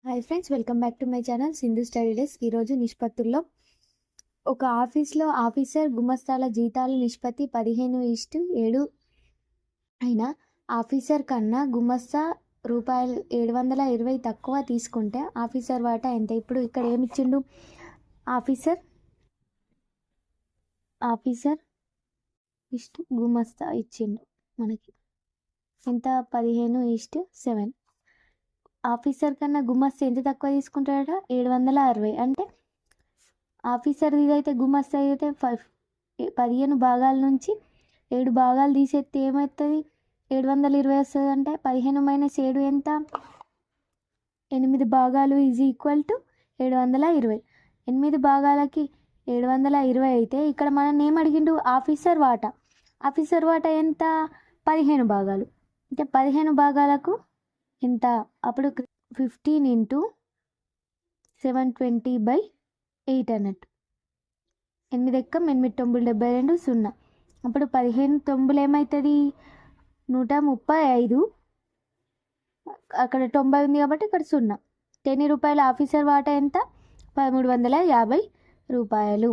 Hi friends, welcome back to my channel Sindhu study days. ఈరోజు నిష్పత్తుల్లో ఒక ఆఫీస్లో ఆఫీసర్ గుమస్తాల జీతాల నిష్పత్తి 15:7 అయినా ఆఫీసర్ కన్నా గుమస్తా రూపాయలు 720 తక్కువ తీసుకుంటే ఆఫీసర్ వాటా ఎంత? ఇప్పుడు ఇక్కడ ఏమిచ్చిండు? ఆఫీసర్ ఇష్టు గుమస్తా ఇచ్చిండు మనకి. ఎంత? 15:7. ఆఫీసర్ కన్నా గుమస్తా ఎంత తక్కువ తీసుకుంటాడట? 760. అంటే ఆఫీసర్ ఇదైతే గుమస్తా అయితే 15 భాగాల నుంచి 7 భాగాలు తీసేస్తే ఏమవుతుంది? 720 వస్తుంది. అంటే 15 - 7 ఎంత? 8 భాగాలు ఈజ్ ఈక్వల్ టు 720. 8 భాగాలకి 720 అయితే ఇక్కడ మనం ఏం అడిగిండు? ఆఫీసర్ వాటా ఎంత? 15 భాగాలు. అంటే 15 భాగాలకు ఎంత? అప్పుడు 15 × 720/8 అన్నట్టు. 8 ఎక్కం 8 9 72 0. అప్పుడు 15 9 ఏమవుతుంది? 135. అక్కడ 90 ఉంది కాబట్టి ఇక్కడ 0. ఎన్ని రూపాయలు ఆఫీసర్ వాటా ఎంత? 1350 రూపాయలు.